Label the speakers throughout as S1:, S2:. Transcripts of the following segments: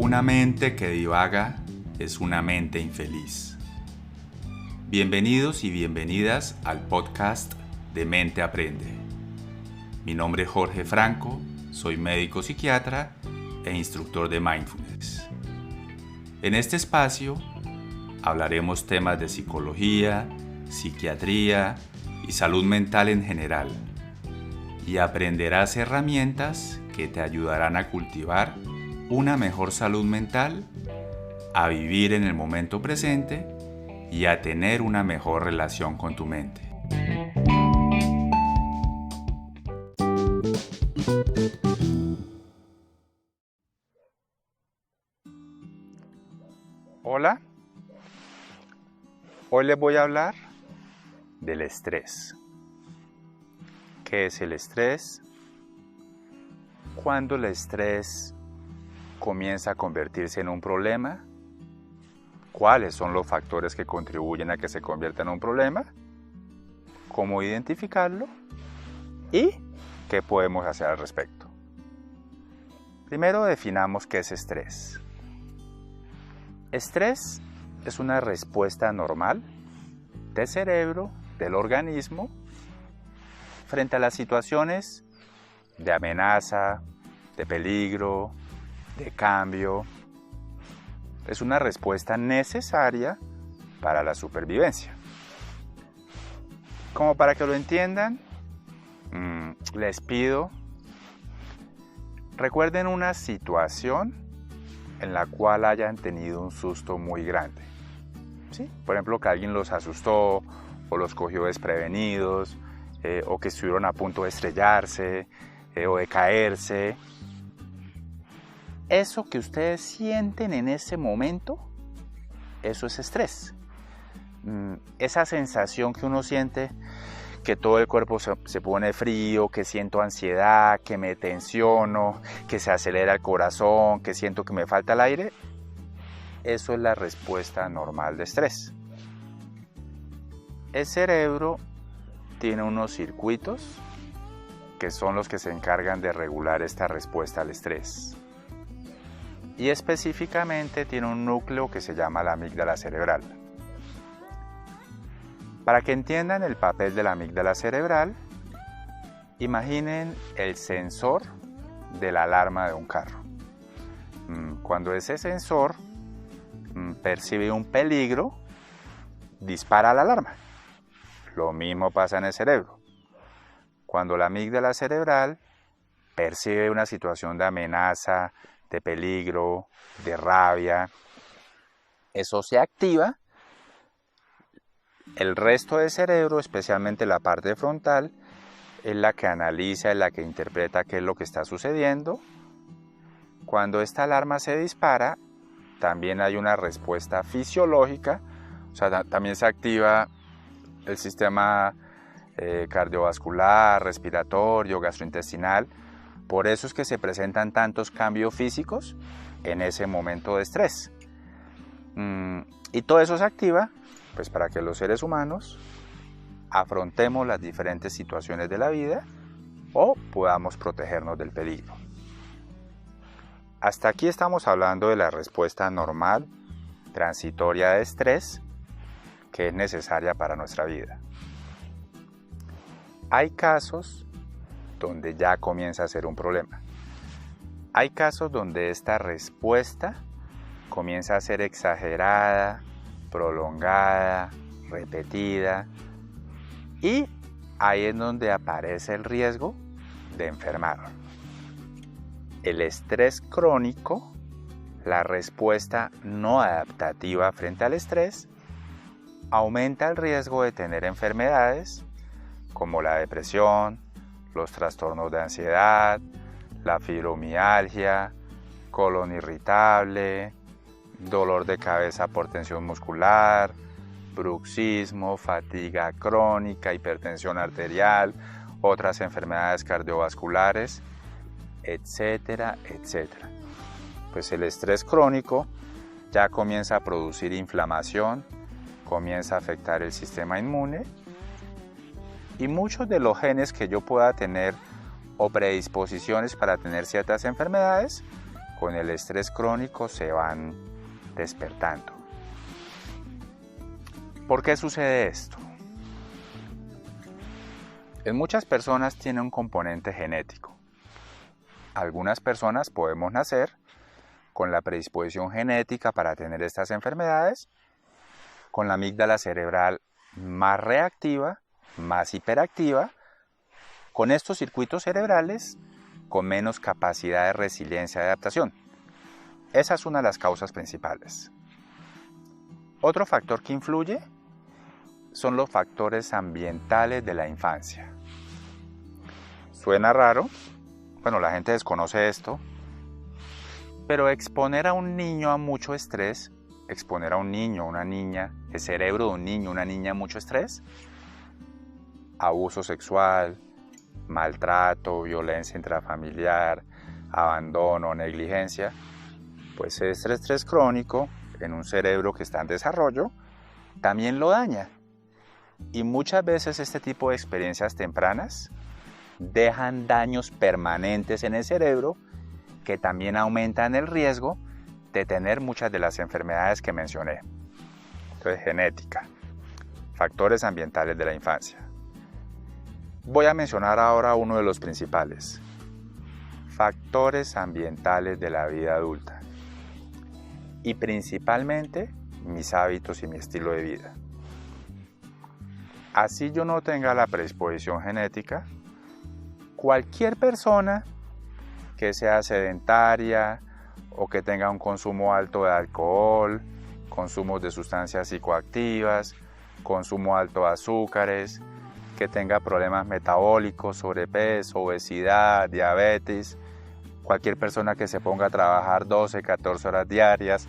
S1: Una mente que divaga es una mente infeliz. Bienvenidos y bienvenidas al podcast de Mente Aprende. Mi nombre es Jorge Franco, soy médico psiquiatra e instructor de Mindfulness. En este espacio hablaremos temas de psicología, psiquiatría y salud mental en general, y aprenderás herramientas que te ayudarán a cultivar una mejor salud mental, a vivir en el momento presente y a tener una mejor relación con tu mente. Hola, hoy les voy a hablar del estrés. ¿Qué es el estrés? ¿Cuándo el estrés comienza a convertirse en un problema? ¿Cuáles son los factores que contribuyen a que se convierta en un problema? ¿Cómo identificarlo? ¿Y qué podemos hacer al respecto? Primero definamos qué es estrés. Estrés es una respuesta normal del cerebro, del organismo, frente a las situaciones de amenaza, de peligro, de cambio. Es una respuesta necesaria para la supervivencia. Como para que lo entiendan, les pido, recuerden una situación en la cual hayan tenido un susto muy grande. ¿Sí? Por ejemplo, que alguien los asustó o los cogió desprevenidos, o que estuvieron a punto de estrellarse o de caerse. Eso que ustedes sienten en ese momento, eso es estrés. Esa sensación que uno siente, que todo el cuerpo se pone frío, que siento ansiedad, que me tensiono, que se acelera el corazón, que siento que me falta el aire, eso es la respuesta normal de estrés. El cerebro tiene unos circuitos que son los que se encargan de regular esta respuesta al estrés. Y específicamente tiene un núcleo que se llama la amígdala cerebral. Para que entiendan el papel de la amígdala cerebral, imaginen el sensor de la alarma de un carro. Cuando ese sensor percibe un peligro, dispara la alarma. Lo mismo pasa en el cerebro. Cuando la amígdala cerebral percibe una situación de amenaza, de peligro, de rabia, eso se activa. El resto del cerebro, especialmente la parte frontal, es la que analiza, es la que interpreta qué es lo que está sucediendo. Cuando esta alarma se dispara, también hay una respuesta fisiológica, o sea, también se activa el sistema cardiovascular, respiratorio, gastrointestinal. Por eso es que se presentan tantos cambios físicos en ese momento de estrés. Y todo eso se activa pues para que los seres humanos afrontemos las diferentes situaciones de la vida o podamos protegernos del peligro. Hasta aquí estamos hablando de la respuesta normal, transitoria de estrés, que es necesaria para nuestra vida. Hay casos donde ya comienza a ser un problema. Hay casos donde esta respuesta comienza a ser exagerada, prolongada, repetida, y ahí es donde aparece el riesgo de enfermar. El estrés crónico, la respuesta no adaptativa frente al estrés, aumenta el riesgo de tener enfermedades como la depresión, los trastornos de ansiedad, la fibromialgia, colon irritable, dolor de cabeza por tensión muscular, bruxismo, fatiga crónica, hipertensión arterial, otras enfermedades cardiovasculares, etcétera, etcétera. Pues el estrés crónico ya comienza a producir inflamación, comienza a afectar el sistema inmune, y muchos de los genes que yo pueda tener o predisposiciones para tener ciertas enfermedades con el estrés crónico se van despertando. ¿Por qué sucede esto? En muchas personas tiene un componente genético. Algunas personas podemos nacer con la predisposición genética para tener estas enfermedades, con la amígdala cerebral más reactiva, más hiperactiva, con estos circuitos cerebrales con menos capacidad de resiliencia y adaptación. Esa es una de las causas principales. Otro factor que influye son los factores ambientales de la infancia. Suena raro, bueno, la gente desconoce esto, pero exponer a un niño a mucho estrés, exponer a un niño, una niña, el cerebro de un niño, una niña a mucho estrés, abuso sexual, maltrato, violencia intrafamiliar, abandono, negligencia, pues este estrés crónico en un cerebro que está en desarrollo también lo daña. Y muchas veces este tipo de experiencias tempranas dejan daños permanentes en el cerebro que también aumentan el riesgo de tener muchas de las enfermedades que mencioné. Entonces, genética, factores ambientales de la infancia. Voy a mencionar ahora uno de los principales, factores ambientales de la vida adulta y principalmente mis hábitos y mi estilo de vida. Así yo no tenga la predisposición genética, cualquier persona que sea sedentaria o que tenga un consumo alto de alcohol, consumos de sustancias psicoactivas, consumo alto de azúcares, que tenga problemas metabólicos, sobrepeso, obesidad, diabetes, cualquier persona que se ponga a trabajar 12, 14 horas diarias,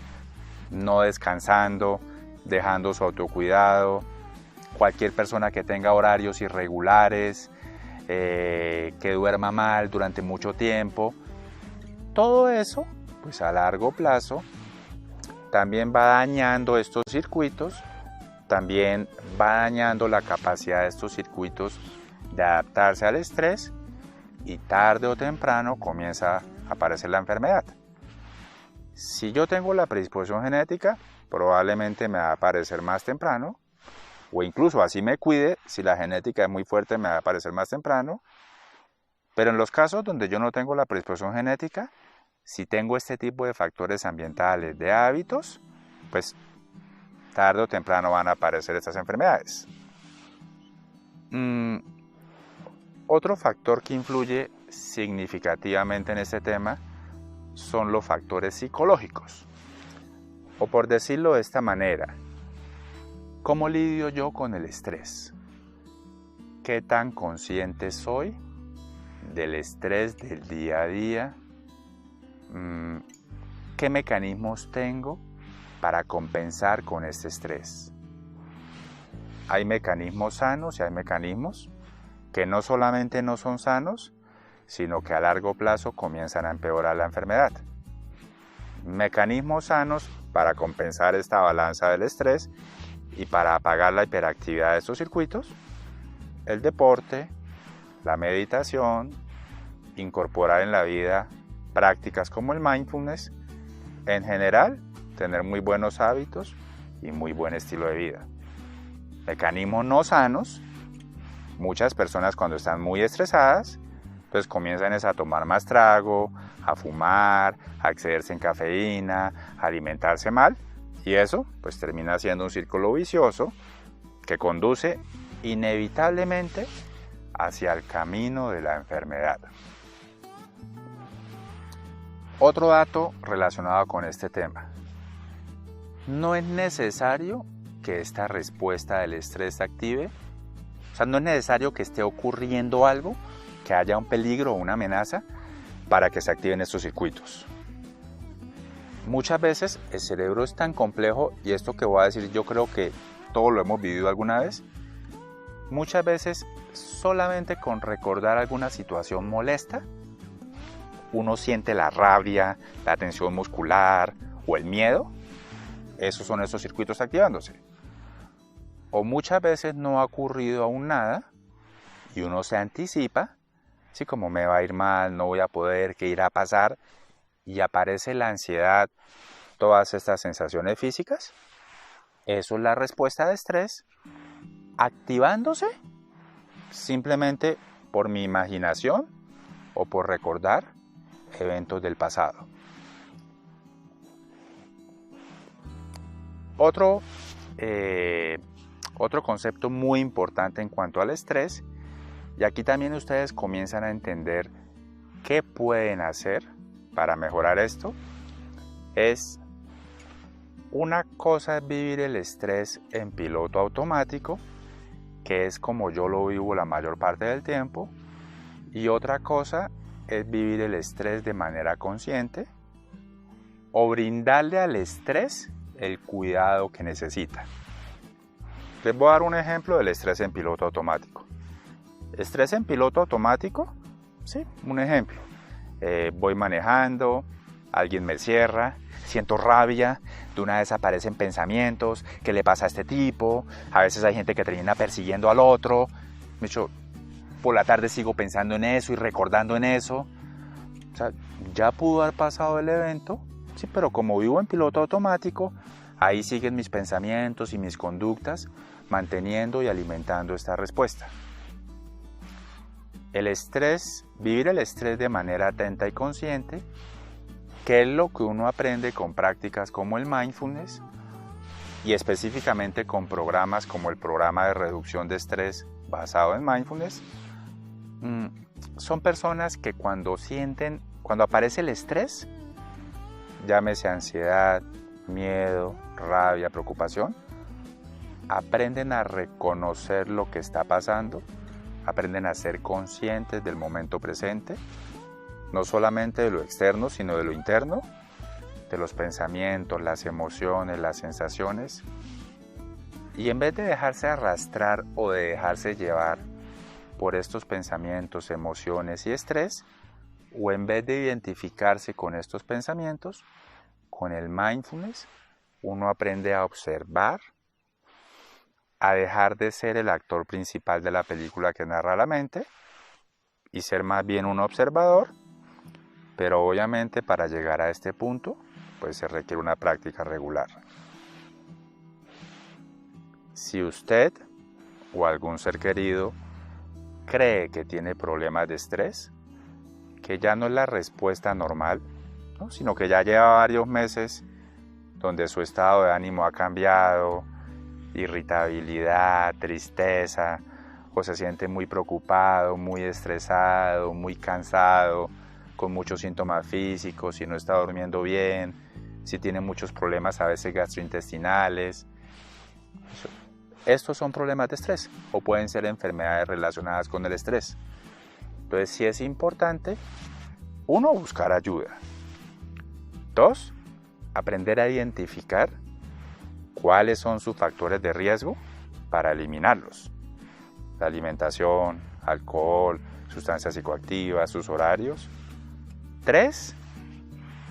S1: no descansando, dejando su autocuidado, cualquier persona que tenga horarios irregulares, que duerma mal durante mucho tiempo, todo eso, pues a largo plazo, también va dañando estos circuitos, también va dañando la capacidad de estos circuitos de adaptarse al estrés y tarde o temprano comienza a aparecer la enfermedad. Si yo tengo la predisposición genética, probablemente me va a aparecer más temprano, o incluso así me cuide, si la genética es muy fuerte me va a aparecer más temprano, pero en los casos donde yo no tengo la predisposición genética, si tengo este tipo de factores ambientales, de hábitos, pues tarde o temprano van a aparecer estas enfermedades. Otro factor que influye significativamente en este tema son los factores psicológicos. O por decirlo de esta manera, ¿cómo lidio yo con el estrés? ¿Qué tan consciente soy del estrés del día a día? ¿Qué mecanismos tengo para compensar con este estrés? Hay mecanismos sanos y hay mecanismos que no solamente no son sanos, sino que a largo plazo comienzan a empeorar la enfermedad. Mecanismos sanos para compensar esta balanza del estrés y para apagar la hiperactividad de estos circuitos: el deporte, la meditación, incorporar en la vida prácticas como el mindfulness, en general, tener muy buenos hábitos y muy buen estilo de vida. Mecanismos no sanos: muchas personas cuando están muy estresadas, pues comienzan a tomar más trago, a fumar, a excederse en cafeína, a alimentarse mal, y eso pues termina siendo un círculo vicioso que conduce inevitablemente hacia el camino de la enfermedad. Otro dato relacionado con este tema: no es necesario que esta respuesta del estrés se active, o sea, no es necesario que esté ocurriendo algo, que haya un peligro o una amenaza para que se activen estos circuitos. Muchas veces el cerebro es tan complejo, y esto que voy a decir yo creo que todos lo hemos vivido alguna vez. Muchas veces solamente con recordar alguna situación molesta, uno siente la rabia, la tensión muscular o el miedo. Esos son esos circuitos activándose. O muchas veces no ha ocurrido aún nada y uno se anticipa, así como me va a ir mal, no voy a poder, qué irá a pasar, y aparece la ansiedad, todas estas sensaciones físicas, eso es la respuesta de estrés activándose simplemente por mi imaginación o por recordar eventos del pasado. Otro concepto muy importante en cuanto al estrés, y aquí también ustedes comienzan a entender qué pueden hacer para mejorar esto, es una cosa es vivir el estrés en piloto automático, que es como yo lo vivo la mayor parte del tiempo, y otra cosa es vivir el estrés de manera consciente o brindarle al estrés el cuidado que necesita. Les voy a dar un ejemplo del estrés en piloto automático. Estrés en piloto automático, sí, un ejemplo. Voy manejando, alguien me cierra, siento rabia, de una vez aparecen pensamientos, ¿qué le pasa a este tipo? A veces hay gente que termina persiguiendo al otro. De hecho, por la tarde sigo pensando en eso y recordando en eso. O sea, ya pudo haber pasado el evento, sí, pero como vivo en piloto automático, ahí siguen mis pensamientos y mis conductas, manteniendo y alimentando esta respuesta. El estrés, vivir el estrés de manera atenta y consciente, que es lo que uno aprende con prácticas como el mindfulness y específicamente con programas como el programa de reducción de estrés basado en mindfulness. Son personas que cuando aparece el estrés, llámese ansiedad, miedo, rabia, preocupación, aprenden a reconocer lo que está pasando, aprenden a ser conscientes del momento presente, no solamente de lo externo, sino de lo interno, de los pensamientos, las emociones, las sensaciones. Y en vez de dejarse arrastrar o de dejarse llevar por estos pensamientos, emociones y estrés, o en vez de identificarse con estos pensamientos, con el mindfulness, uno aprende a observar, a dejar de ser el actor principal de la película que narra la mente y ser más bien un observador. Pero obviamente para llegar a este punto, pues se requiere una práctica regular. Si usted o algún ser querido cree que tiene problemas de estrés, que ya no es la respuesta normal, ¿no?, sino que ya lleva varios meses donde su estado de ánimo ha cambiado, irritabilidad, tristeza, o se siente muy preocupado, muy estresado, muy cansado, con muchos síntomas físicos, si no está durmiendo bien, si tiene muchos problemas a veces gastrointestinales. Estos son problemas de estrés o pueden ser enfermedades relacionadas con el estrés. Entonces sí es importante, 1, buscar ayuda. 2, aprender a identificar cuáles son sus factores de riesgo para eliminarlos. La alimentación, alcohol, sustancias psicoactivas, sus horarios. 3,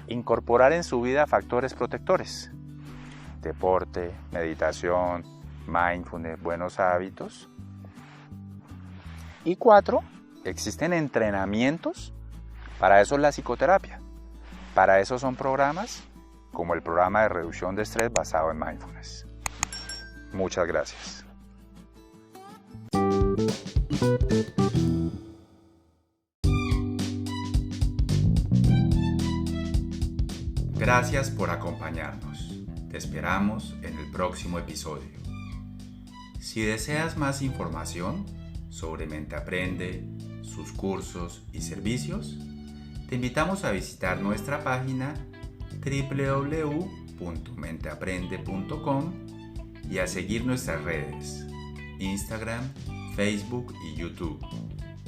S1: incorporar en su vida factores protectores. Deporte, meditación, mindfulness, buenos hábitos. Y 4, existen entrenamientos. Para eso es la psicoterapia. Para eso son programas como el programa de reducción de estrés basado en mindfulness. Muchas gracias. Gracias por acompañarnos. Te esperamos en el próximo episodio. Si deseas más información sobre Mente Aprende, sus cursos y servicios, te invitamos a visitar nuestra página www.menteaprende.com y a seguir nuestras redes, Instagram, Facebook y YouTube,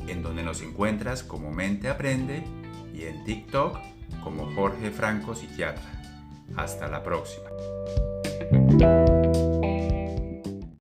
S1: en donde nos encuentras como Mente Aprende y en TikTok como Jorge Franco Psiquiatra. Hasta la próxima.